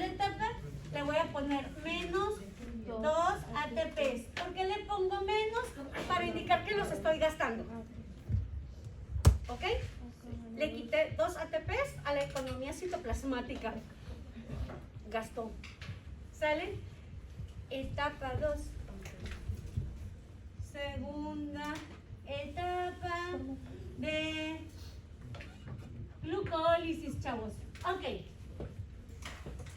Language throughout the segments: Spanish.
primera etapa le voy a poner menos 2 ATPs. ¿Por qué le pongo menos? Para indicar que los estoy gastando. ¿Ok? Le quité 2 ATPs a la economía citoplasmática. Gastó. ¿Sale? Etapa 2. Segunda etapa de glucólisis, chavos. Ok.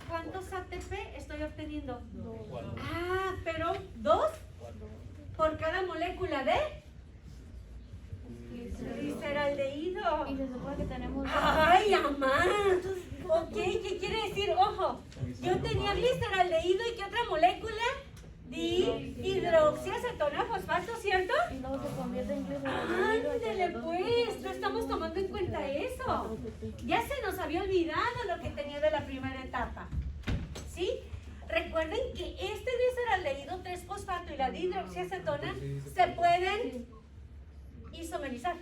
¿Cuántos ATP estoy obteniendo? 2. Ah, pero 2 por cada molécula de gliceraldehído. Y se supone que tenemos... ¡Ay, mamá! Ok, ¿qué quiere decir? Ojo, yo tenía gliceraldehído y ¿qué otra molécula? Dihidroxiacetona fosfato, ¿cierto? Y luego se convierte en gliceraldehído. Ándale pues, no estamos tomando en cuenta eso. Ya se nos había olvidado lo que tenía de la primera etapa. ¿Sí? Recuerden que este gliceraldehído 3-fosfato y la dihidroxiacetona se pueden isomerizar.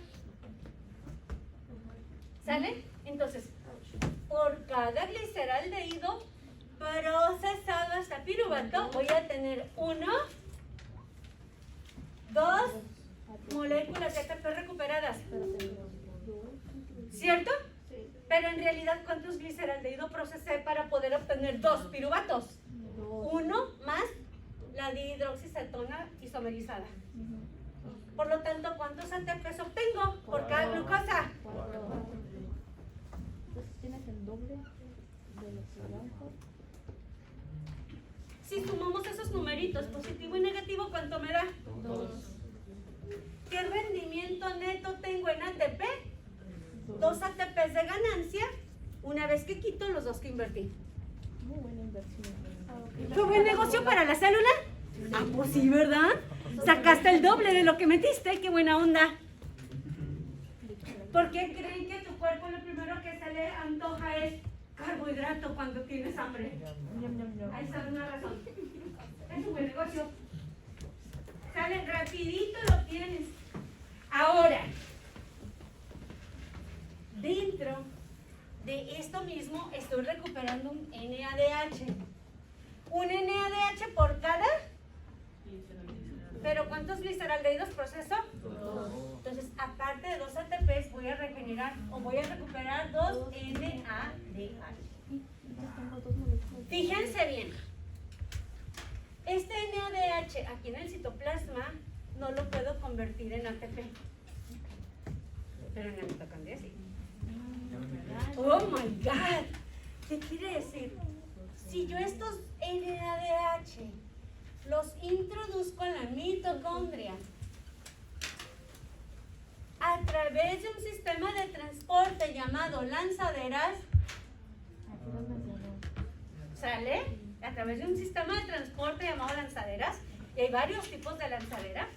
¿Sale? Entonces, por cada gliceraldehído procesado hasta piruvato, voy a tener 1, 2 moléculas de ATP recuperadas. ¿Cierto? Pero en realidad, ¿cuántos gliceraldehído procesé para poder obtener 2 piruvatos? 1 más la dihidroxicetona isomerizada. Por lo tanto, ¿cuántos ATPs obtengo por cada glucosa? 4. Entonces tienes el doble de los blancos. Si sumamos esos numeritos, positivo y negativo, ¿cuánto me da? 2. ¿Qué rendimiento neto tengo en ATP? 2 ATPs de ganancia una vez que quito los 2 que invertí. Muy buena inversión. ¿Fue buen negocio para la célula? Ah, pues sí, ¿verdad? Sacaste el doble de lo que metiste, qué buena onda. ¿Por qué creen que tu cuerpo lo primero que se le antoja es carbohidrato cuando tienes hambre? Ahí está una razón. Es un buen negocio. Sale rapidito, lo tienes. Ahora, dentro de esto mismo estoy recuperando un NADH. Un NADH por cada... ¿Pero cuántos gliceraldehídos proceso? 2. Entonces, aparte de 2 ATPs, voy a regenerar o voy a recuperar 2 NADH. Tengo 2 moléculas. Fíjense bien. Este NADH aquí en el citoplasma no lo puedo convertir en ATP. Pero en la mitocondria sí. Oh my God. ¿Qué quiere decir? Si yo estos NADH los introduzco en la mitocondria a través de un sistema de transporte llamado lanzaderas, ¿sale? A través de un sistema de transporte llamado lanzaderas, y hay varios tipos de lanzadera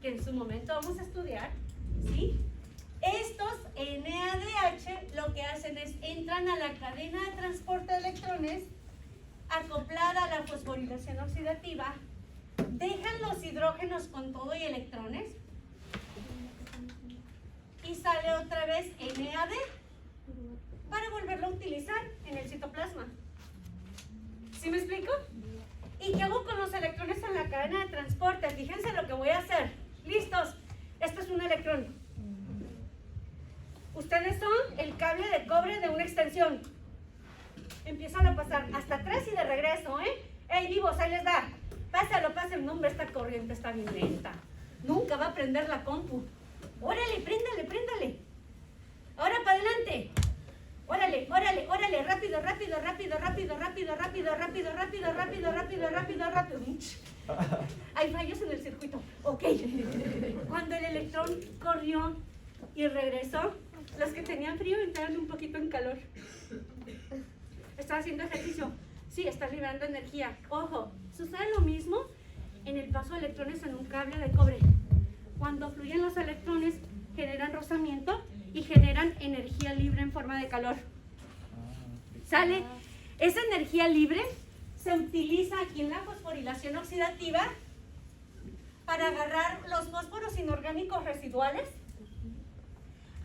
que en su momento vamos a estudiar, ¿sí? Estos NADH lo que hacen es entran a la cadena de transporte de electrones acoplada a la fosforilación oxidativa, dejan los hidrógenos con todo y electrones y sale otra vez NAD para volverlo a utilizar en el citoplasma. ¿Sí me explico? ¿Y qué hago con los electrones en la cadena de transporte? Fíjense lo que voy a hacer. ¿Listos? Esto es un electrón. Ustedes son el cable de cobre de una extensión. Empiezan a pasar hasta atrás y de regreso, ¿eh? ¡Ey, vivos! Ahí les da. Pásalo, pásenlo. Hombre, esta corriente está bien lenta. Nunca va a prender la compu. ¡Órale, préndale, préndale! Ahora para adelante. ¡Órale, órale, órale! Rápido, rápido, rápido, rápido, rápido, rápido, rápido, rápido, rápido, rápido, rápido, rápido. Hay fallos en el circuito. Ok. Cuando el electrón corrió y regresó, los que tenían frío entraron un poquito en calor. Estaba haciendo ejercicio. Sí, está liberando energía. Ojo, sucede lo mismo en el paso de electrones en un cable de cobre. Cuando fluyen los electrones, generan rozamiento y generan energía libre en forma de calor. ¿Sale? Esa energía libre se utiliza aquí en la fosforilación oxidativa para agarrar los fósforos inorgánicos residuales,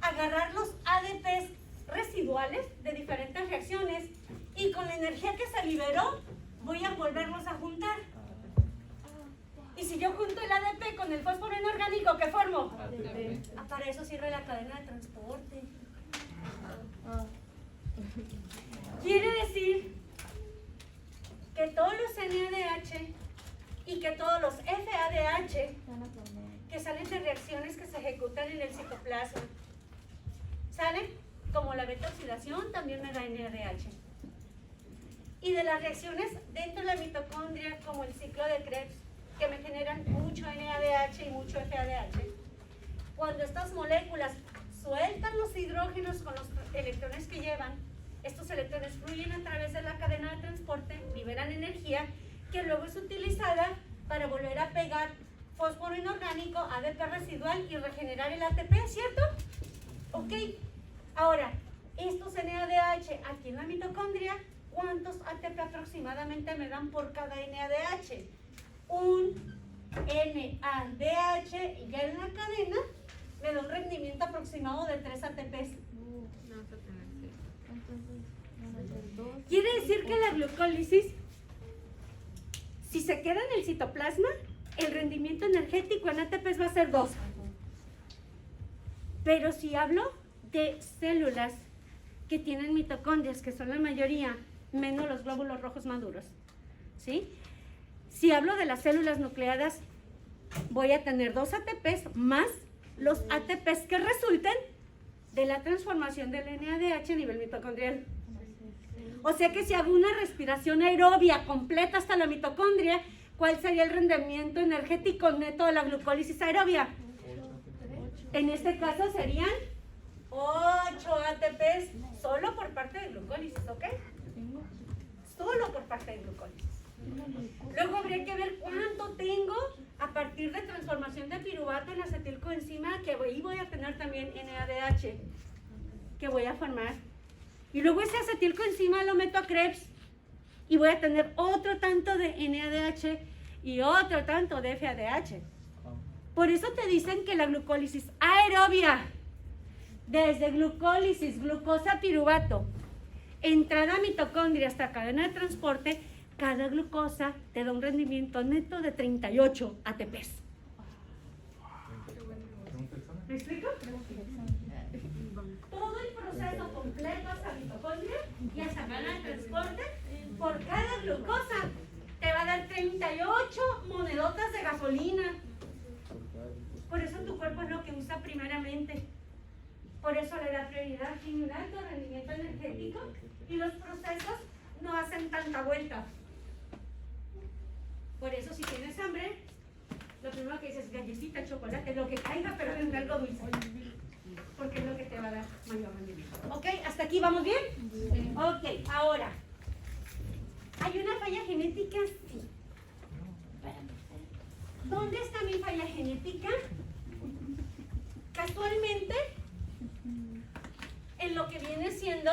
agarrar los ADPs residuales de diferentes reacciones Y con la energía que se liberó, voy a volverlos a juntar. Y si yo junto el ADP con el fósforo inorgánico, ¿qué formo? Ah, para eso sirve la cadena de transporte. Quiere decir que todos los NADH y que todos los FADH que salen de reacciones que se ejecutan en el citoplasma, ¿salen? Como la beta-oxidación también me da NADH. Y de las reacciones dentro de la mitocondria, como el ciclo de Krebs, que me generan mucho NADH y mucho FADH, cuando estas moléculas sueltan los hidrógenos con los electrones que llevan, estos electrones fluyen a través de la cadena de transporte, liberan energía que luego es utilizada para volver a pegar fósforo inorgánico, ADP residual y regenerar el ATP, ¿cierto? Ok. Ahora, estos NADH aquí en la mitocondria, ¿cuántos ATP aproximadamente me dan por cada NADH? Un NADH y ya en la cadena me da un rendimiento aproximado de 3 ATPs. Quiere decir que la glucólisis, si se queda en el citoplasma, el rendimiento energético en ATPs va a ser 2. Pero si hablo de células que tienen mitocondrias, que son la mayoría, menos los glóbulos rojos maduros, ¿sí? Si hablo de las células nucleadas, voy a tener 2 ATPs más los ATPs que resulten de la transformación del NADH a nivel mitocondrial. O sea que si hago una respiración aerobia completa hasta la mitocondria, ¿cuál sería el rendimiento energético neto de la glucólisis aerobia? En este caso serían 8 ATPs solo por parte de glucólisis, ¿ok? Solo por parte de glucólisis. Luego habría que ver cuánto tengo a partir de transformación de piruvato en acetilcoenzima, que ahí voy a tener también NADH, que voy a formar. Y luego ese acetilcoenzima lo meto a Krebs y voy a tener otro tanto de NADH y otro tanto de FADH. Por eso te dicen que la glucólisis aerobia, desde glucólisis, glucosa, piruvato, entrada a mitocondria hasta cadena de transporte, cada glucosa te da un rendimiento neto de 38 ATPs. ¿Me explico? Todo el proceso completo hasta mitocondria y hasta cadena de transporte, por cada glucosa te va a dar 38 monedotas de gasolina. Por eso tu cuerpo es lo que usa primeramente. Por eso le da prioridad, tiene un alto rendimiento energético y los procesos no hacen tanta vuelta. Por eso si tienes hambre, lo primero que dices es galletita, chocolate, lo que caiga, pero es algo dulce. Porque es lo que te va a dar mayor rendimiento. ¿Ok? ¿Hasta aquí vamos bien? Ok, ahora. ¿Hay una falla genética? Sí. ¿Dónde está mi falla genética? Casualmente, en lo que viene siendo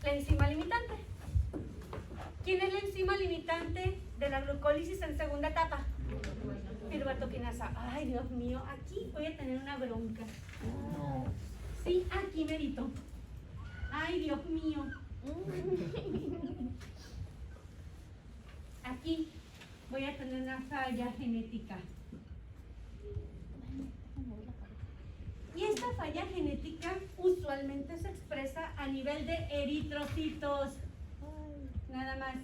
la enzima limitante. ¿Quién es la enzima limitante de la glucólisis en segunda etapa? Piruvato-quinasa. Ay, Dios mío, aquí voy a tener una bronca. Sí, aquí merito. Ay, Dios mío. Aquí voy a tener una falla genética. Y esta falla genética usualmente se expresa a nivel de eritrocitos. Nada más.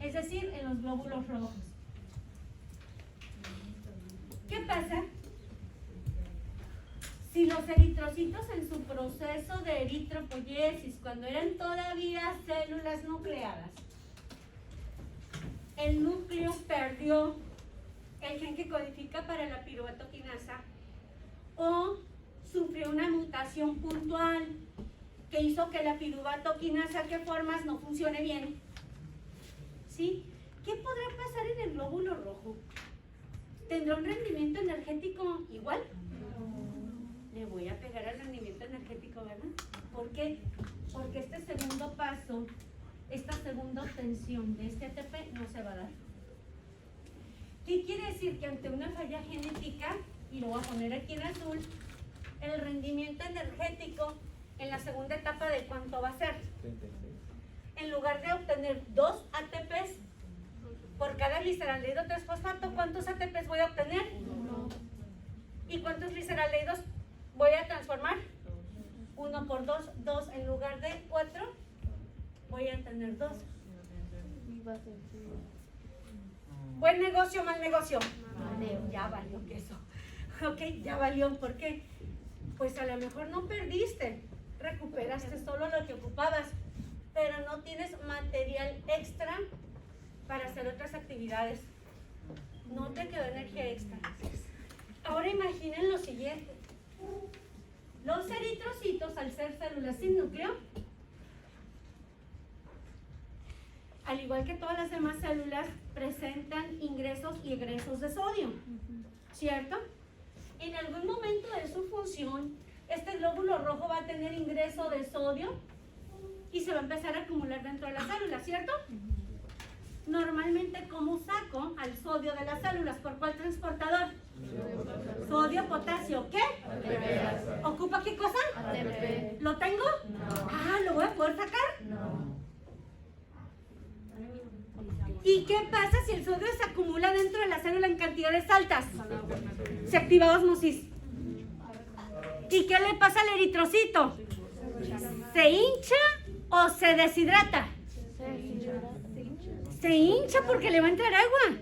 Es decir, en los glóbulos rojos. ¿Qué pasa? Si los eritrocitos en su proceso de eritropoiesis, cuando eran todavía células nucleadas, el núcleo perdió el gen que codifica para la piruvato-quinasa o sufrió una mutación puntual que hizo que la piruvato-quinasa que formas no funcione bien, ¿sí? ¿Qué podrá pasar en el glóbulo rojo? ¿Tendrá un rendimiento energético igual? Le voy a pegar al rendimiento energético, ¿verdad? ¿Por qué? Porque este segundo paso, esta segunda obtención de este ATP no se va a dar. ¿Qué quiere decir? Que ante una falla genética, y lo voy a poner aquí en azul, el rendimiento energético en la segunda etapa de cuánto va a ser. En lugar de obtener 2 ATPs por cada gliceraldehído 3-fosfato, ¿cuántos ATPs voy a obtener? 1. ¿Y cuántos gliceraldehídos voy a transformar? 1 por 2, 2 en lugar de 4, voy a tener 2. Y va a ser ¿Buen negocio o mal negocio? Vale. Ya valió queso. Ok, ya valió. ¿Por qué? Pues a lo mejor no perdiste, recuperaste solo lo que ocupabas, pero no tienes material extra para hacer otras actividades. No te quedó energía extra. Ahora imaginen lo siguiente. Los eritrocitos, al ser células sin núcleo, al igual que todas las demás células, presentan ingresos y egresos de sodio, ¿cierto? En algún momento de su función, este glóbulo rojo va a tener ingreso de sodio y se va a empezar a acumular dentro de la célula, ¿cierto? Normalmente, ¿cómo saco al sodio de las células? ¿Por cuál transportador? Sodio, potasio, ¿qué? ¿Ocupa qué cosa? ATP. ¿Lo tengo? Ah, ¿lo voy a poder sacar? ¿Y qué pasa si el sodio se acumula dentro de la célula en cantidades altas? Se activa osmosis. ¿Y qué le pasa al eritrocito? ¿Se hincha o se deshidrata? Se hincha porque le va a entrar agua.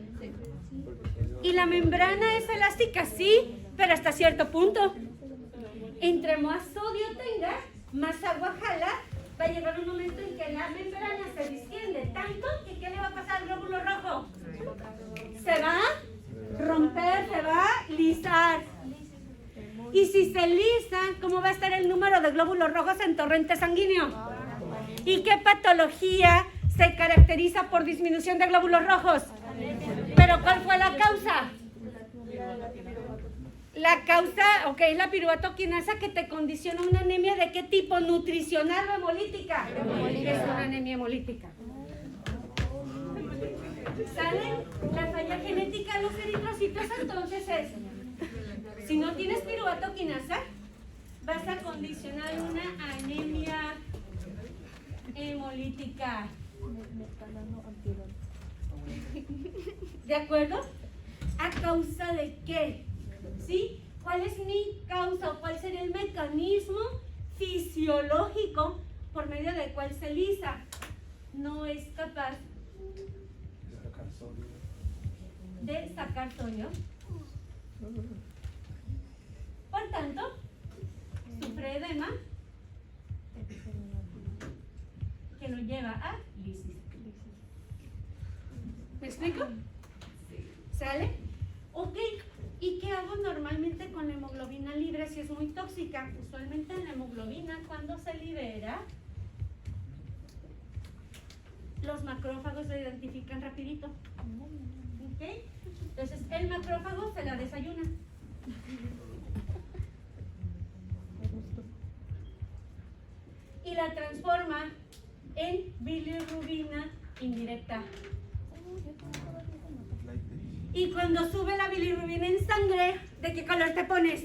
¿Y la membrana es elástica? Sí, pero hasta cierto punto. Entre más sodio tenga, más agua jala. Va a llegar un momento en que la membrana se distiende tanto que ¿qué le va a pasar al glóbulo rojo? Se va a romper, se va a lisar. Y si se lisa, ¿cómo va a estar el número de glóbulos rojos en torrente sanguíneo? ¿Y qué patología se caracteriza por disminución de glóbulos rojos? ¿Pero cuál fue la causa? La causa, ok, la piruvato-quinasa que te condiciona una anemia ¿de qué tipo? ¿Nutricional o hemolítica? Es una anemia hemolítica. ¿Sale? La falla genética de los eritrocitos entonces es, si no tienes piruvato-quinasa, vas a condicionar una anemia hemolítica. Me están dando antidoto. ¿De acuerdo? ¿A causa de qué? ¿Sí? ¿Cuál es mi causa o cuál sería el mecanismo fisiológico por medio del cual se lisa? No es capaz de sacar sodio. Por tanto, sufre edema que lo lleva a lisis. ¿Me explico? ¿Sale? Ok. ¿Y qué hago normalmente con la hemoglobina libre si es muy tóxica? Usualmente la hemoglobina, cuando se libera, los macrófagos se identifican rapidito. ¿Ok? Entonces el macrófago se la desayuna. Y la transforma en bilirrubina indirecta. Y cuando sube la bilirrubina en sangre, ¿de qué color te pones?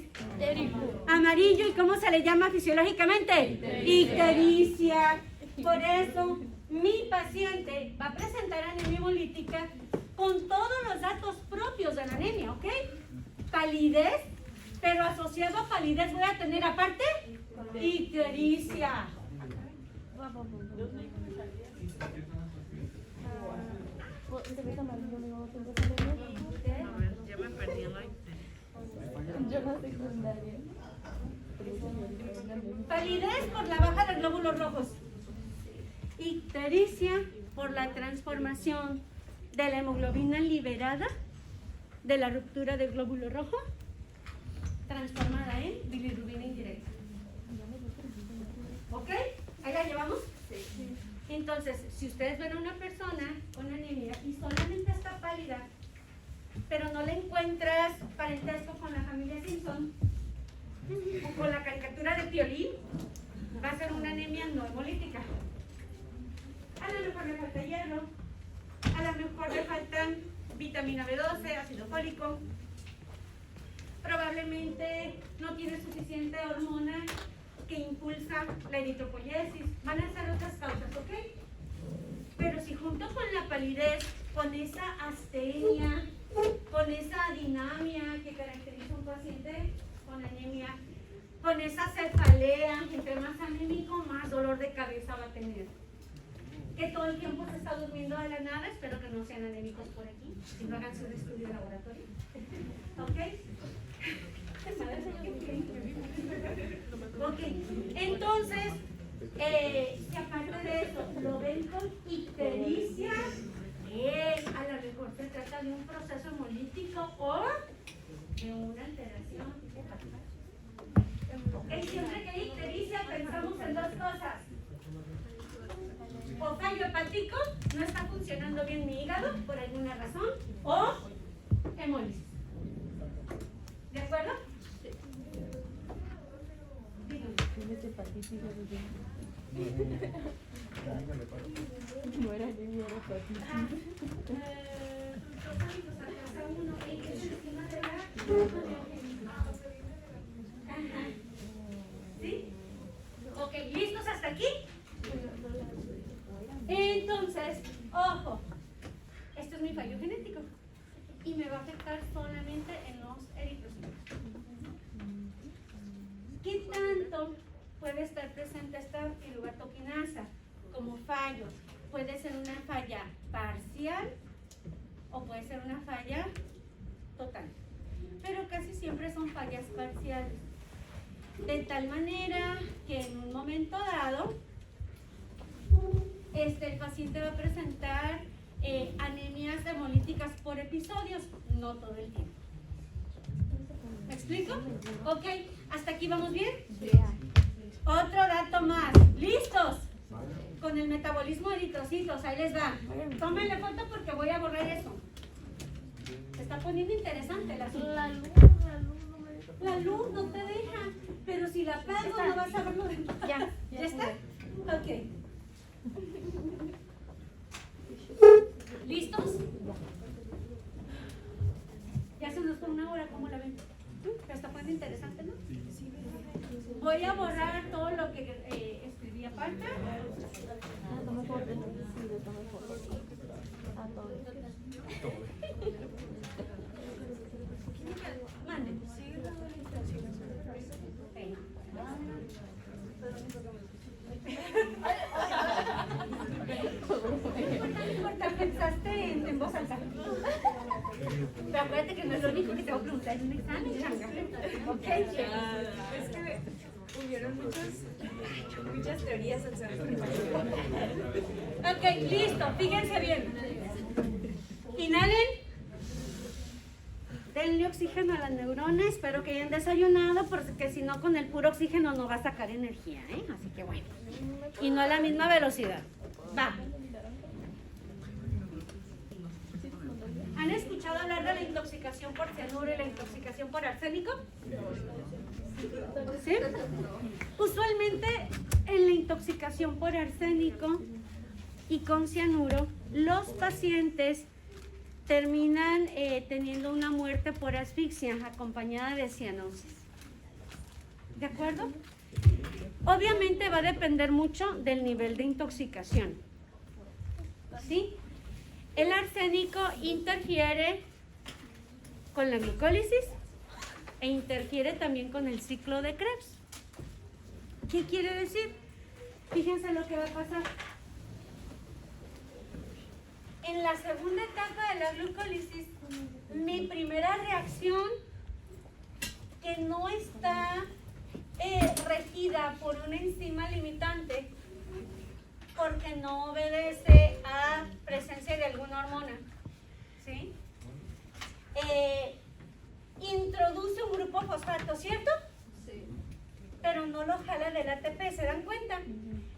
Amarillo. ¿Y cómo se le llama fisiológicamente? Ictericia. Por eso, mi paciente va a presentar anemia hemolítica con todos los datos propios de la anemia, ¿ok? Palidez, pero asociado a palidez voy a tener aparte ictericia. Ya me perdí el like. Yo no sé secundaria. Palidez por la baja de glóbulos rojos. Ictericia por la transformación de la hemoglobina liberada de la ruptura del glóbulo rojo, transformada en bilirrubina indirecta. ¿Ok? ¿Ahí la llevamos? Sí. Entonces, si ustedes ven a una persona con anemia y solamente está pálida, pero no le encuentras parentesco con la familia Simpson o con la caricatura de Piolín, va a ser una anemia no hemolítica. A lo mejor le falta hierro, a lo mejor le faltan vitamina B12, ácido fólico, probablemente no tiene suficiente hormona que impulsa la eritropoyesis, van a ser otras causas, ¿ok? Pero si junto con la palidez, con esa astenia, con esa adinamia que caracteriza a un paciente con anemia, con esa cefalea, entre más anémico, más dolor de cabeza va a tener. Que todo el tiempo se está durmiendo de la nada, espero que no sean anémicos por aquí, si no hagan su estudio de laboratorio. ¿Ok? Ok, entonces, si aparte de eso lo ven con ictericia, a lo mejor se trata de un proceso hemolítico o de una alteración hepática. Ok, siempre que hay ictericia pensamos en dos cosas. O fallo hepático, no está funcionando bien mi hígado por alguna razón, o hemólisis. ¿De acuerdo? Dígame. ¿Tienes hepatitis? No era anemia, era hepatitis. ¿Sí? Ok, ¿listos hasta aquí? Entonces, ojo, esto es mi fallo genético y me va a afectar solamente en los eritrocitos. ¿Qué tanto puede estar presente esta piruvato-quinasa como fallo? Puede ser una falla parcial o puede ser una falla total, pero casi siempre son fallas parciales, de tal manera que en un momento dado el paciente va a presentar anemias hemolíticas por episodios, no todo el tiempo. ¿Me explico? Ok, ¿hasta aquí vamos bien? Otro dato más. ¿Listos? Con el metabolismo de eritrocitos, ahí les va. Tómenle foto porque voy a borrar eso. Se está poniendo interesante el asunto. La luz no te deja, pero si la apago no vas a ver lo demás. ¿Ya está? Ok. ¿Listos? Ya se nos fue una hora, ¿cómo la ven? Pero está poniendo interesante, ¿no? Voy a borrar todo lo que escribí aparte. Toma foto. Sí, le tomé foto. Mande. Pensaste en voz alta. Pero acuérdate que no es lo único que te voy a preguntar en un examen, changa. Ok. Es que hubieron muchas teorías al saber. Ok, listo. Fíjense bien. Inhalen. Denle oxígeno a las neuronas. Espero que hayan desayunado, porque si no, con el puro oxígeno no va a sacar energía, ¿eh? Así que bueno. Y no a la misma velocidad. Va. ¿Han escuchado hablar de la intoxicación por cianuro y la intoxicación por arsénico? ¿Sí? Usualmente en la intoxicación por arsénico y con cianuro, los pacientes terminan teniendo una muerte por asfixia acompañada de cianosis. ¿De acuerdo? Obviamente va a depender mucho del nivel de intoxicación. ¿Sí? El arsénico interfiere con la glucólisis e interfiere también con el ciclo de Krebs. ¿Qué quiere decir? Fíjense lo que va a pasar. En la segunda etapa de la glucólisis, mi primera reacción, que no está regida por una enzima limitante, porque no obedece a presencia de alguna hormona, ¿sí? Introduce un grupo fosfato, ¿cierto? Sí. Pero no lo jala del ATP, ¿se dan cuenta?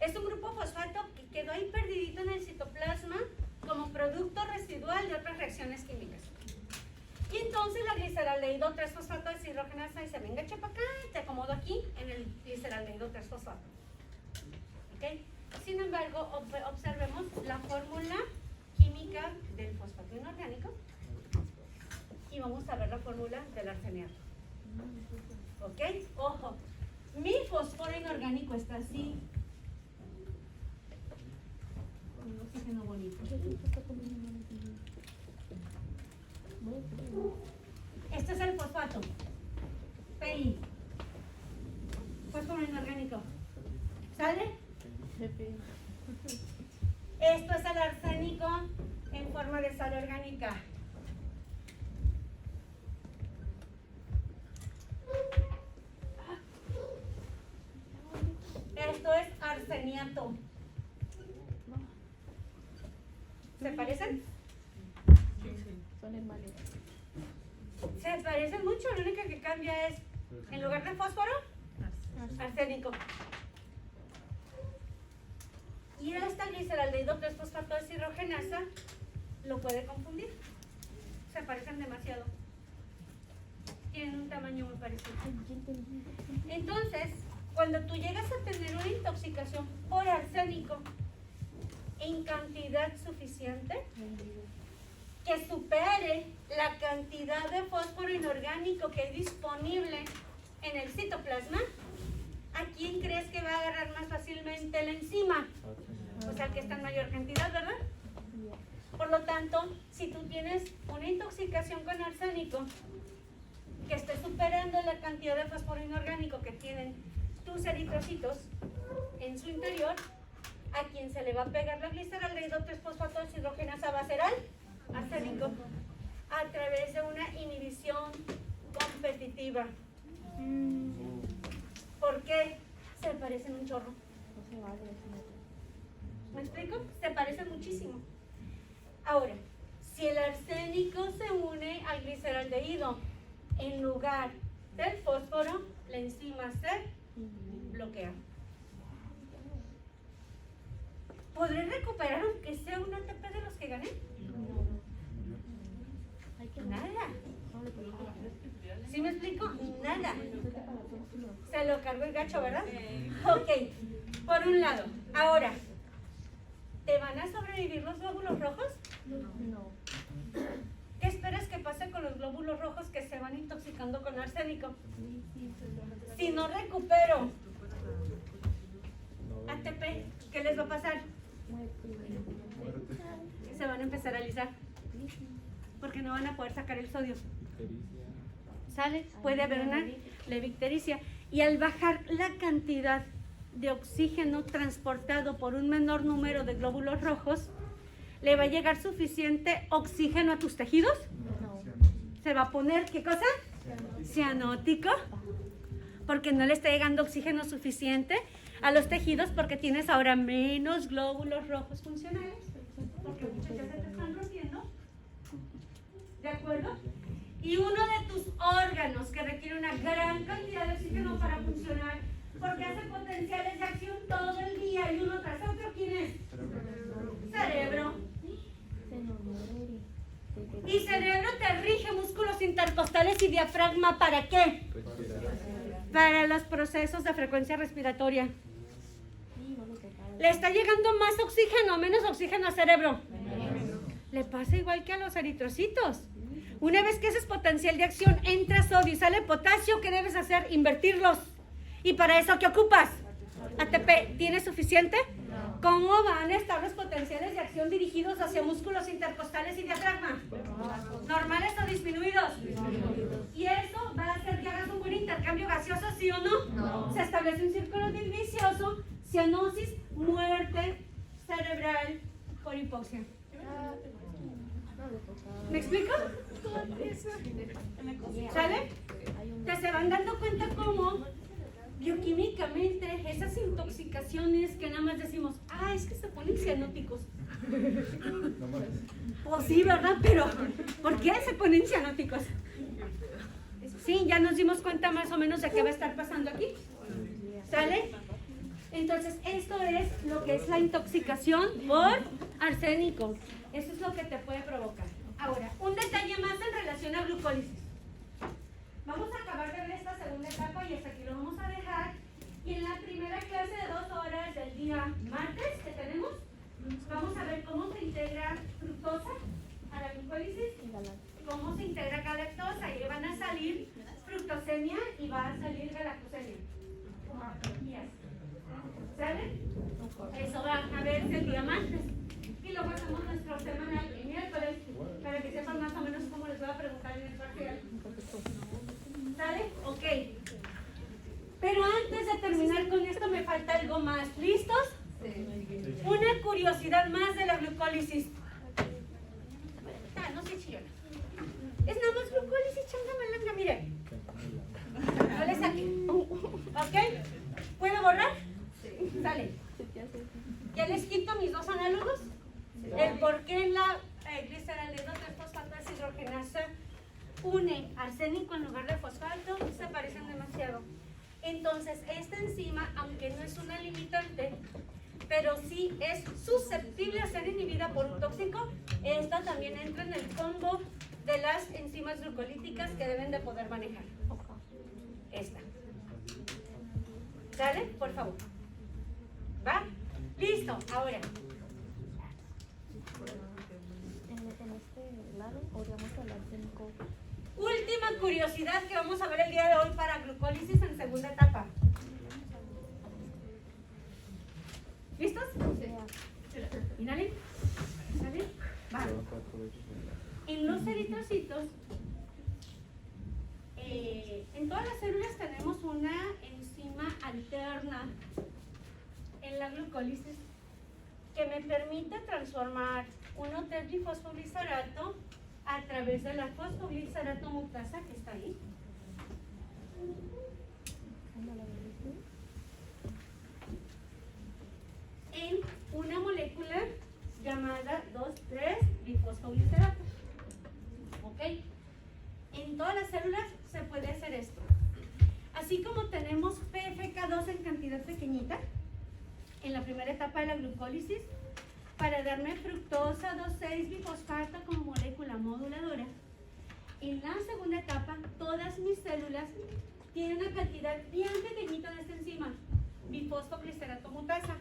Es un grupo fosfato que quedó ahí perdidito en el citoplasma como producto residual de otras reacciones químicas. Y entonces la gliceraldehído 3-fosfato deshidrogenasa dice, venga, chepa acá, te acomodo aquí en el gliceraldehído 3-fosfato. ¿Ok? Sin embargo, observemos la fórmula química del fosfato inorgánico y vamos a ver la fórmula del arseniato. ¿Ok? Ojo, mi fósforo inorgánico inorgánico está así. Con un oxígeno bonito. Este es el fosfato. PI. Fósforo inorgánico. ¿Sale? Esto es el arsénico en forma de sal orgánica. Esto es arseniato. ¿Se parecen? Son hermanos. Se parecen mucho, lo único que cambia es, en lugar de fósforo, arsénico. Y esta gliceraldehído 3-fosfato deshidrogenasa lo puede confundir. Se parecen demasiado. Tienen un tamaño muy parecido. Entonces, cuando tú llegas a tener una intoxicación por arsénico en cantidad suficiente, que supere la cantidad de fósforo inorgánico que hay disponible en el citoplasma, ¿a quién crees que va a agarrar más fácilmente la enzima? O sea, que está en mayor cantidad, ¿verdad? Por lo tanto, si tú tienes una intoxicación con arsénico que esté superando la cantidad de fósforo inorgánico que tienen tus eritrocitos en su interior, a quien se le va a pegar la gliceraldehído 3-fosfato deshidrogenasa va a ser al arsénico a través de una inhibición competitiva. ¿Por qué? Se parecen un chorro. ¿Me explico? Se parecen muchísimo. Ahora, si el arsénico se une al gliceraldehído en lugar del fósforo, la enzima se bloquea. ¿Podré recuperar aunque sea un ATP de los que gané? Nada. ¿Sí me explico? Nada. Se lo cargó el gacho, ¿verdad? Ok, por un lado. Ahora, ¿te van a sobrevivir los glóbulos rojos? No. ¿Qué esperas que pase con los glóbulos rojos que se van intoxicando con arsénico? Si no recupero ATP, ¿qué les va a pasar? Se van a empezar a alisar porque no van a poder sacar el sodio. ¿Sale? Puede haber una levictericia. Y al bajar la cantidad de oxígeno transportado por un menor número de glóbulos rojos, ¿le va a llegar suficiente oxígeno a tus tejidos? ¿Se va a poner qué cosa? Cianótico. Porque no le está llegando oxígeno suficiente a los tejidos porque tienes ahora menos glóbulos rojos funcionales. Porque muchos ya se te están rompiendo. ¿De acuerdo? Y uno de tus órganos que requiere una gran cantidad de oxígeno para funcionar, porque hace potenciales de acción todo el día y uno tras otro, ¿quién es? Cerebro. Y cerebro te rige músculos intercostales y diafragma, ¿para qué? Para los procesos de frecuencia respiratoria. ¿Le está llegando más oxígeno o menos oxígeno al cerebro? Le pasa igual que a los eritrocitos. Una vez que ese es potencial de acción, entra sodio y sale potasio, ¿qué debes hacer? Invertirlos. ¿Y para eso qué ocupas? ATP. ¿Tienes suficiente? No. ¿Cómo van a estar los potenciales de acción dirigidos hacia músculos intercostales y diafragma? ¿Normales o disminuidos? ¿Y eso va a hacer que hagas un buen intercambio gaseoso, sí o no? No. Se establece un círculo vicioso, cianosis, muerte cerebral por hipoxia. ¿Me explico? ¿Sale? Te se van dando cuenta cómo bioquímicamente esas intoxicaciones que nada más decimos, es que se ponen cianóticos. Pues sí, ¿verdad? Pero ¿por qué se ponen cianóticos? Sí, ya nos dimos cuenta más o menos de qué va a estar pasando aquí. ¿Sale? Entonces, esto es lo que es la intoxicación por arsénico. Eso es lo que te puede provocar. Ahora, un detalle más en relación a glucólisis. Vamos a acabar de ver esta segunda etapa y hasta aquí lo vamos a dejar. Y en la primera clase de 2 horas del día martes que tenemos, vamos a ver cómo se integra fructosa a la glucólisis, cómo se integra galactosa, y van a salir fructosemia y va a salir galactosemia. Yes. ¿Sale? Eso va a verse el día martes. Y luego hacemos nuestro semanal el miércoles para que sepan más o menos cómo les voy a preguntar en el parcial. ¿Sale? Ok. Pero antes de terminar con esto me falta algo más. ¿Listos? Una curiosidad más de la glucólisis. No se chillona. Es nada más glucólisis, changa malanga, miren. No le saquen. ¿Ok? ¿Puedo borrar? Sale. Ya les quito mis dos análogos. El por qué la gliceraldehído 3-fosfato deshidrogenasa une arsénico en lugar de fosfato, se parecen demasiado. Entonces, esta enzima, aunque no es una limitante, pero sí es susceptible a ser inhibida por un tóxico, esta también entra en el combo de las enzimas glucolíticas que deben de poder manejar. Esta. ¿Sale? Por favor. ¿Va? Listo. Ahora. En este lado podríamos hablar arsénico. Última curiosidad que vamos a ver el día de hoy para glucólisis en segunda etapa. ¿Listos? Inhalen. ¿Sale? Va. En los eritrocitos, en todas las células tenemos una enzima alterna en la glucólisis que me permite transformar 1,3-difosfoglicerato a través de la fosfoglicerato mutasa que está ahí. En una molécula llamada 2,3-difosfoglicerato. ¿Ok? En todas las células se puede hacer esto. Así como tenemos PFK2 en cantidad pequeñita, en la primera etapa de la glucólisis, para darme fructosa 2,6-bifosfato como molécula moduladora. En la segunda etapa, todas mis células tienen una cantidad bien pequeñita de esta enzima, bifosfoglicerato mutasa,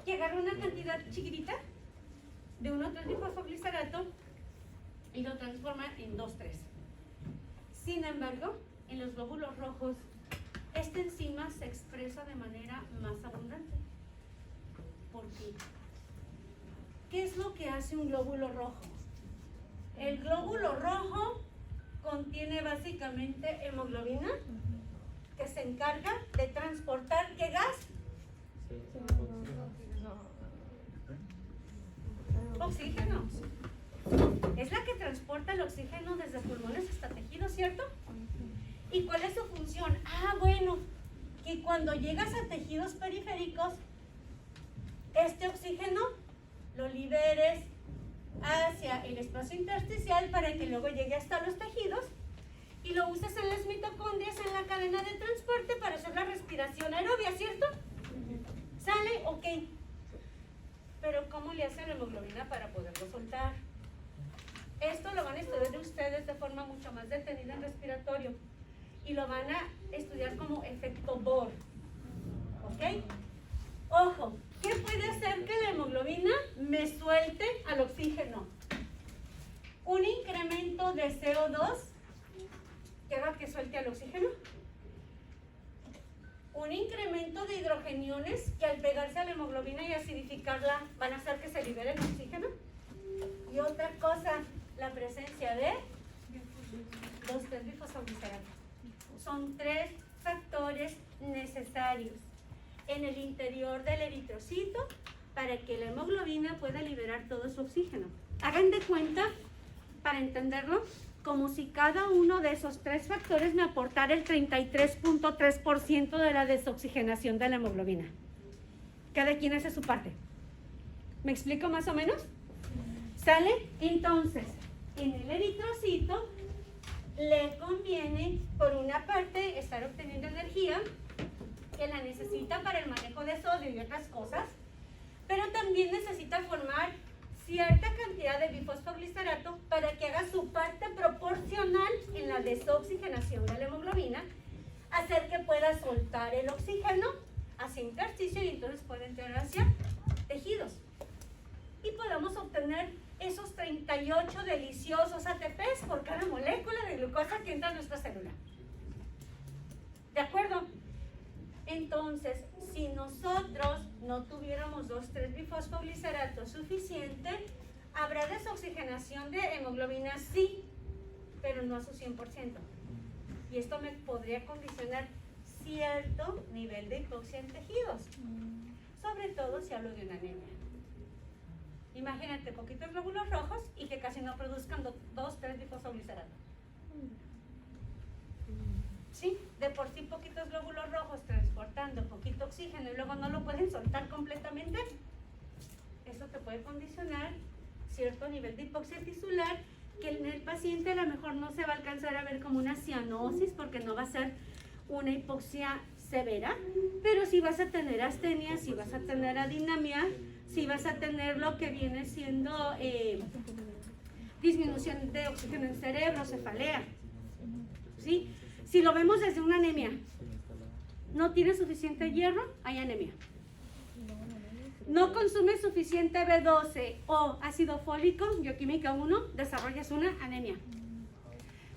que agarra una cantidad chiquitita de 1,3-difosfoglicerato y lo transforma en 2,3. Sin embargo, en los glóbulos rojos, esta enzima se expresa de manera más abundante. ¿Por qué? ¿Qué es lo que hace un glóbulo rojo? El glóbulo rojo contiene básicamente hemoglobina, que se encarga de transportar ¿qué gas? Oxígeno. Es la que transporta el oxígeno desde pulmones hasta tejidos, ¿cierto? ¿Y cuál es su función? Bueno, que cuando llegas a tejidos periféricos, este oxígeno lo liberes hacia el espacio intersticial para que luego llegue hasta los tejidos y lo uses en las mitocondrias en la cadena de transporte para hacer la respiración aerobia, ¿cierto? ¿Sale? Ok. Pero ¿cómo le hace la hemoglobina para poderlo soltar? Esto lo van a estudiar ustedes de forma mucho más detenida en respiratorio y lo van a estudiar como efecto Bohr. ¿Ok? Ojo, ¿qué puede hacer que la hemoglobina me suelte al oxígeno? Un incremento de CO2 que haga que suelte al oxígeno. Un incremento de hidrogeniones que al pegarse a la hemoglobina y acidificarla van a hacer que se libere el oxígeno. Y otra cosa, la presencia de 2,3-bifosfoglicerato. Son 3 factores necesarios en el interior del eritrocito para que la hemoglobina pueda liberar todo su oxígeno. Hagan de cuenta, para entenderlo, como si cada uno de esos 3 factores me aportara el 33.3% de la desoxigenación de la hemoglobina. Cada quien hace su parte. ¿Me explico más o menos? ¿Sale? Entonces, en el eritrocito le conviene, por una parte, estar obteniendo energía, que la necesita para el manejo de sodio y otras cosas, pero también necesita formar cierta cantidad de bifosfoglicerato para que haga su parte proporcional en la desoxigenación de la hemoglobina, hacer que pueda soltar el oxígeno hacia intersticio y entonces pueda entrar hacia tejidos. Y podamos obtener esos 38 deliciosos ATPs por cada molécula de glucosa que entra a nuestra célula. ¿De acuerdo? Entonces, si nosotros no tuviéramos 2,3-bifosfoglicerato suficiente, habrá desoxigenación de hemoglobina, sí, pero no a su 100%. Y esto me podría condicionar cierto nivel de hipoxia en tejidos, sobre todo si hablo de una anemia. Imagínate poquitos glóbulos rojos y que casi no produzcan 2,3-bifosfoglicerato. Sí, de por sí poquitos glóbulos rojos transportando poquito oxígeno y luego no lo pueden soltar completamente. Eso te puede condicionar cierto nivel de hipoxia tisular que en el paciente a lo mejor no se va a alcanzar a ver como una cianosis porque no va a ser una hipoxia severa, pero sí vas a tener astenia, sí vas a tener adinamia, sí vas a tener lo que viene siendo disminución de oxígeno en cerebro, cefalea. ¿Sí? Si lo vemos desde una anemia, no tiene suficiente hierro, hay anemia. No consume suficiente B12 o ácido fólico, bioquímica 1, desarrollas una anemia.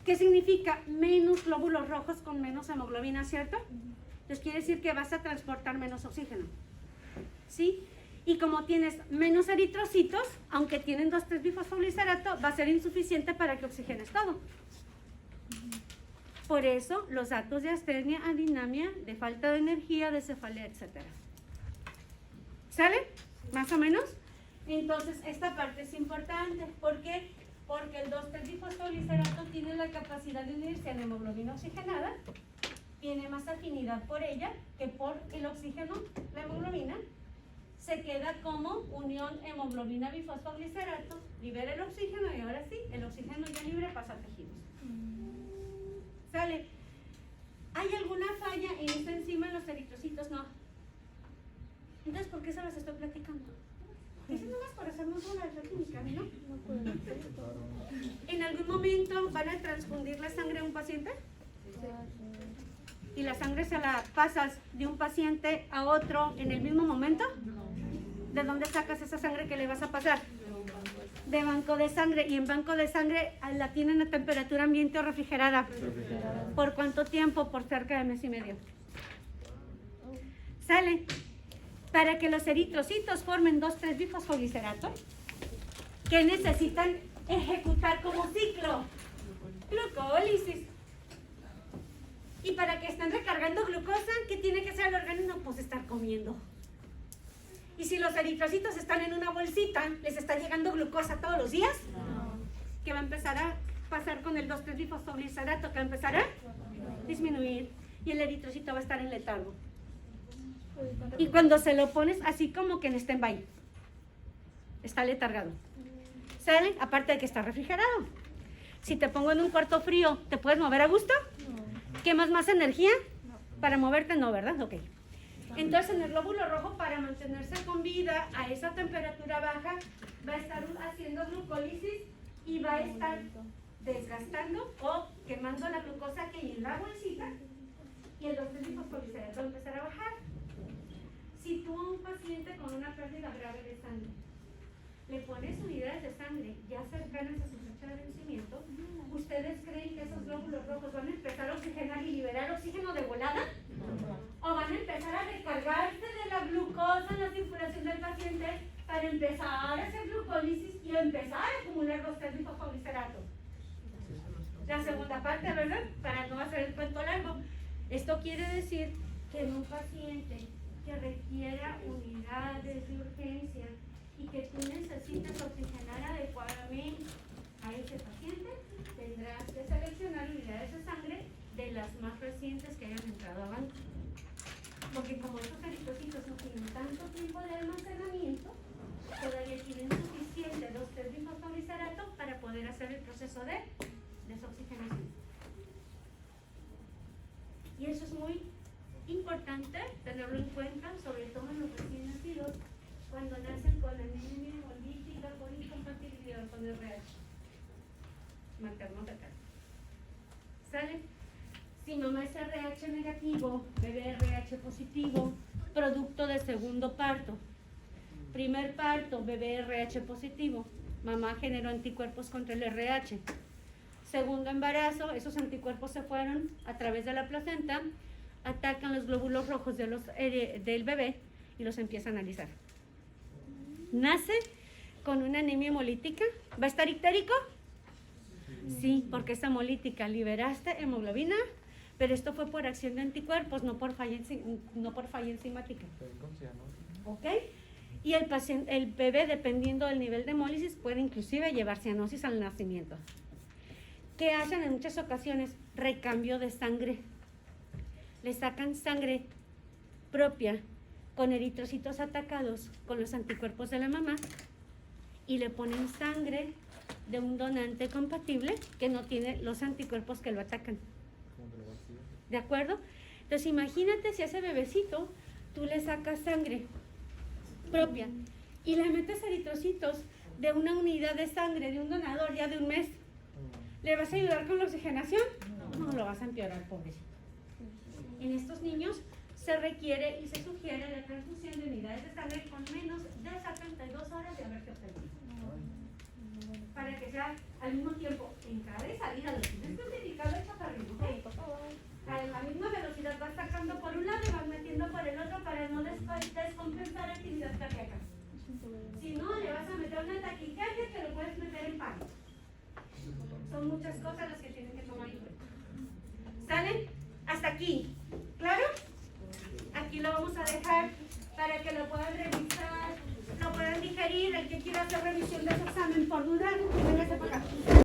¿Qué significa? Menos glóbulos rojos con menos hemoglobina, ¿cierto? Entonces quiere decir que vas a transportar menos oxígeno. ¿Sí? Y como tienes menos eritrocitos, aunque tienen 2,3-bifosfoglicerato, va a ser insuficiente para que oxigenes todo. Por eso los datos de astenia, adinamia, de falta de energía, de cefalea, etc. ¿Sale? ¿Más o menos? Entonces esta parte es importante. ¿Por qué? Porque el 2,3-bifosfoglicerato tiene la capacidad de unirse a la hemoglobina oxigenada, tiene más afinidad por ella que por el oxígeno, la hemoglobina, se queda como unión hemoglobina bifosfoglicerato, libera el oxígeno y ahora sí, el oxígeno ya libre pasa a tejidos. ¿Sale? ¿Hay alguna falla en esta enzima en los eritrocitos? No. Entonces, ¿por qué se las estoy platicando? Eso nomás por hacernos una química, ¿no? ¿En algún momento van a transfundir la sangre a un paciente? ¿Y la sangre se la pasas de un paciente a otro en el mismo momento? ¿De dónde sacas esa sangre que le vas a pasar? De banco de sangre. Y en banco de sangre la tienen a temperatura ambiente o refrigerada. ¿Por cuánto tiempo? Por cerca de mes y medio. ¿Sale? Para que los eritrocitos formen 2,3-bifosfoglicerato, ¿qué necesitan ejecutar como ciclo? Glucólisis. Y para que estén recargando glucosa, ¿qué tiene que hacer el organismo? Pues estar comiendo. Y si los eritrocitos están en una bolsita, ¿les está llegando glucosa todos los días? No. ¿Qué va a empezar a pasar con el 2,3-bifosfoglicerato? Que va a empezar a disminuir. Y el eritrocito va a estar en letargo. Y cuando se lo pones así como que en stand-by, está letargado. ¿Sale? Aparte de que está refrigerado. Si te pongo en un cuarto frío, ¿te puedes mover a gusto? No. ¿Quemas más energía? No. Para moverte no, ¿verdad? Ok. Entonces en el glóbulo rojo, para mantenerse con vida a esa temperatura baja, va a estar haciendo glucólisis y va a estar desgastando o quemando la glucosa que hay en la bolsita y el 2,3-bifosfoglicerato va a empezar a bajar. Si tú a un paciente con una pérdida grave de sangre le pones unidades de sangre ya cercanas a su fecha de vencimiento, ¿ustedes creen que esos glóbulos rojos van a empezar a oxigenar y liberar oxígeno de volada? ¿O van a empezar a recargarse de la glucosa en la circulación del paciente para empezar a hacer glucólisis y empezar a acumular 2,3-bifosfoglicerato? La segunda parte, ¿verdad? Para no hacer el cuento largo. Esto quiere decir que en un paciente que requiera unidades de urgencia y que tú necesites oxigenar adecuadamente a ese paciente, tendrás que seleccionar unidades de sangre de las más recientes que hayan entrado a banco. Porque como estos eritrocitos no tienen tanto tiempo de almacenamiento, todavía tienen suficiente 2,3-bifosfoglicerato para poder hacer el proceso de desoxigenación. Y eso es muy importante tenerlo en cuenta, sobre todo en los recién nacidos, cuando nacen con anemia hemolítica por incompatibilidad con el RH materno-fetal. ¿Sale? Si mamá es RH negativo, bebé RH positivo, producto de segundo parto. Primer parto, bebé RH positivo, mamá generó anticuerpos contra el RH. Segundo embarazo, esos anticuerpos se fueron a través de la placenta atacan los glóbulos rojos del bebé y los empieza a analizar. Nace con una anemia hemolítica. ¿Va a estar ictérico? Sí, porque es hemolítica. Liberaste hemoglobina, pero esto fue por acción de anticuerpos, no por falla enzimática. ¿Ok? Y el bebé, dependiendo del nivel de hemólisis, puede inclusive llevar cianosis al nacimiento. ¿Qué hacen en muchas ocasiones? Recambio de sangre. Le sacan sangre propia con eritrocitos atacados con los anticuerpos de la mamá y le ponen sangre de un donante compatible que no tiene los anticuerpos que lo atacan. ¿De acuerdo? Entonces imagínate si a ese bebecito tú le sacas sangre propia y le metes eritrocitos de una unidad de sangre de un donador ya de un mes. ¿Le vas a ayudar con la oxigenación? No, lo vas a empeorar, pobrecito. En estos niños se requiere y se sugiere la transfusión de unidades de sangre con menos de 72 horas de haberse obtenido. Para que sea al mismo tiempo entrada y salida, lo tienes especificado hecho para a la misma velocidad vas sacando por un lado y vas metiendo por el otro para no descompensar actividad cardíaca. Si no, le vas a meter una taquicardia, te lo puedes meter en pánico. Son muchas cosas las que tienen que tomar en cuenta. ¿Salen? Hasta aquí. ¿Claro? Aquí lo vamos a dejar para que lo puedan revisar, lo puedan digerir. El que quiera hacer revisión de su examen por duda, véngase para acá.